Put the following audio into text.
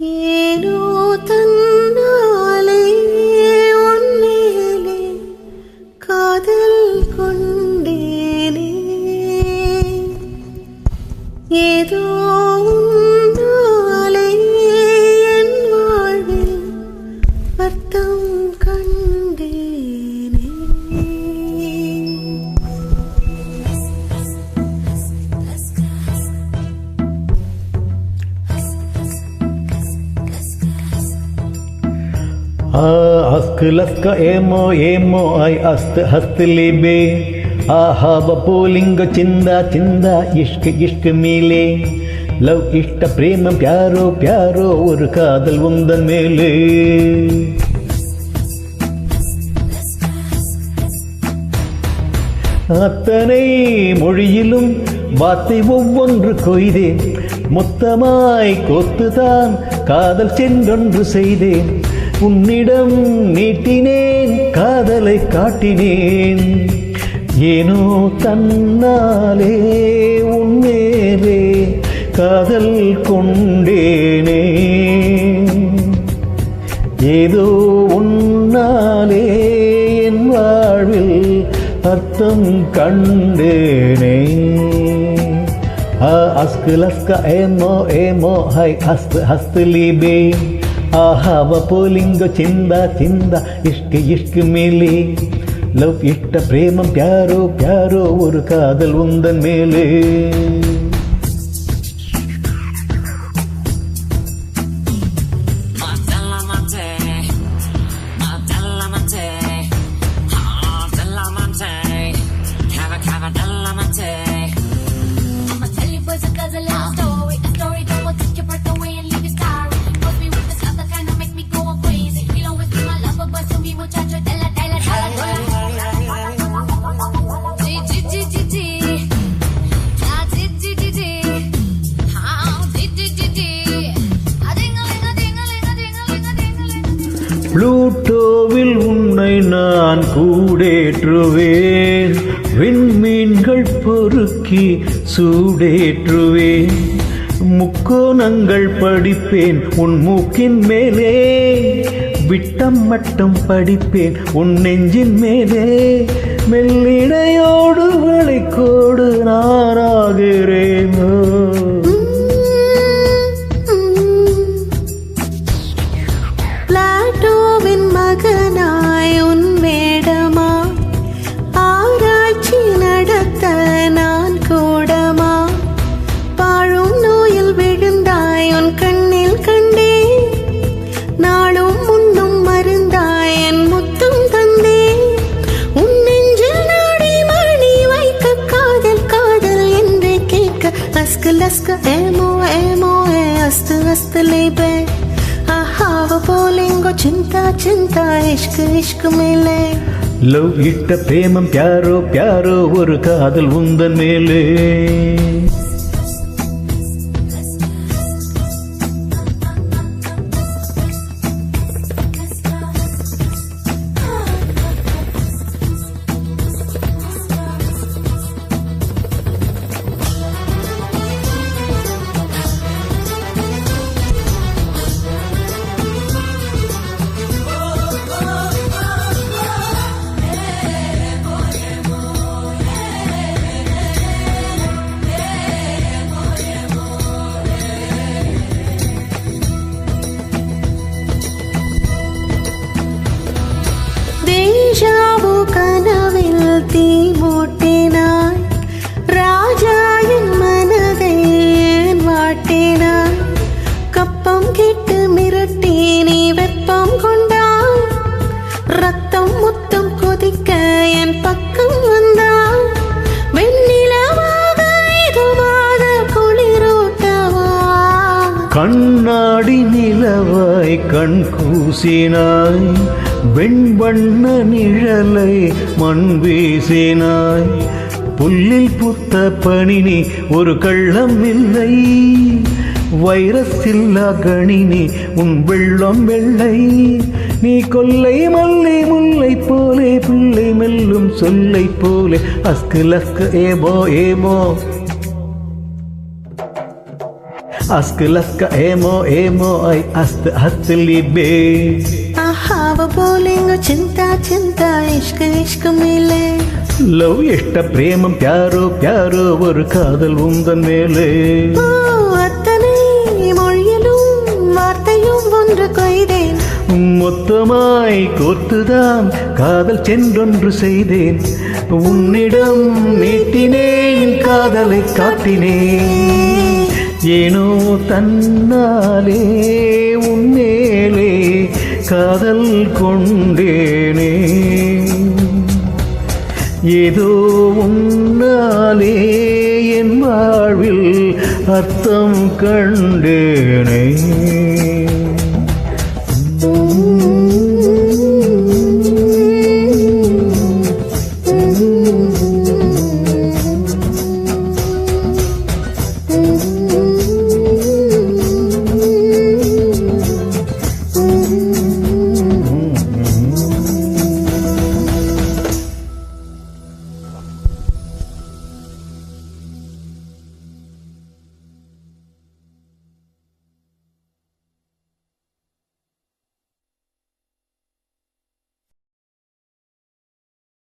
ஏனோ தன்னாலே உன்மேலே காதல் கொண்டேனே ஏதோ உன்னாலே என் வாழ்வில் அர்த்தம் கண்டேனே अस्क लस्क एमो एमो आई अस्त हस्त लेबे आहा बपोलिंग चिंदा चिंदा इश्क इश्क मीले लव इष्ट प्रेम प्यारो प्यारो ஒரு காதல் உந்தன் மேலே அத்தனை மொழியிலும் வார்த்தை ஒவ்வொன்று கொய்தேன் மொத்தமாய் கோத்துதான் காதல் சென்றொன்று செய்தேன் உன்னிடம் நீட்டினேன் காதலை காட்டினேன் ஏனோ தன்னாலே உன்மேலே காதல் கொண்டேனே ஏதோ உன்னாலே என் வாழ்வில் அர்த்தம் கண்டேனே अस्क लस्क एमो एमो हाय हस्त हस्त लीबे आहा वपोलिंग चिंदा चिंदा इश्क इश्क मेले लव इष्ट प्रेम प्यारो प्यारो ஒரு காதல் உந்தன் மேலே புளூட்டோவில் உன்னை நான் கூடேற்றுவேன் விண்மீன்கள் பொறுக்கி சூடேற்றுவேன் முக்கோணங்கள் படிப்பேன் உன் மூக்கின் மேலே விட்டம் மட்டும் படிப்பேன் உன் நெஞ்சின் மேலே மெல்லிடையோடு வளைக்கோடு நானாகிறேன் மகனாய் உன் மேடமா ஆராய்ச்சி நடத்த நான் கூடமா பாழும் நோயில் விழுந்தாய் உன் கண்ணில் கண்டே நாளும் முன்னும் மருந்தாய் என் முத்தும் தந்தே உன் நெஞ்சில் நாடி மணி வைக்க காதல் காதல் என்று கேட்க அஸ்க லஸ்க ஏமோ ஏமோ அஸ்து அஸ்து லேபே बोलेंगो चिंता चिंता इश्क इश्क मेले लव इष्ट प्रेम प्यारो प्यारो ஒரு காதல் உந்தன் மேலே தேஜாவு கனவில் தீ மூட்டினாய் ராஜா என் மனதை வாட்டினாய் கப்பம் கேட்டு மிரட்டி நீ வெப்பம் கொண்டாய் ரத்தம் முத்தம் கொதிக்க என் பக்கம் வந்தாய் வெண்ணிலவாக இதுவாக குளிரூட்டவா கண்ணாடி நிலவாய் கண் கூசினாய் வெண்வண்ண நிழலை மண் வீசினாய் புல்லில் புத்த பணினி ஒரு கள்ளம் இல்லை வைரஸ் இல்லா கணினி உன் வெள்ளம் வெள்ளை நீ கொல்லை மல்லை முல்லை போலே பிள்ளை மெல்லும் சொல்லை போலே அஸ்கு லஸ்கு ஏமோ ஏமோ அஸ்கு லஸ்க ஏமோ ஏமோ ஐ அஸ்து ஹஸ்திலி பே ಆಹಾವ ಬೋಲಿಂಗು ಚಿಂತಾ ಚಿಂತಾ ಇಷ್ಕ ಇಷ್ಕ ಮೇಲೆ லவ் இஷ்ட பிரேமம் பியாரோ பியாரோ ஒரு காதல் உந்தன் மேலே ஓ அத்தனை மொழியிலும் வார்த்தையும் ஒன்று கொய்தேன் மொத்தமாய் கோர்த்துதான் காதல் சென்றொன்று செய்தேன் உன்னிடம் நீட்டினேன் காதலை காட்டினேன் ஏனோ தன்னாலே உன்னேலே காதல் கொண்டேனே ஏதோ உன்னாலே என் வாழ்வில் அர்த்தம் கண்டேனே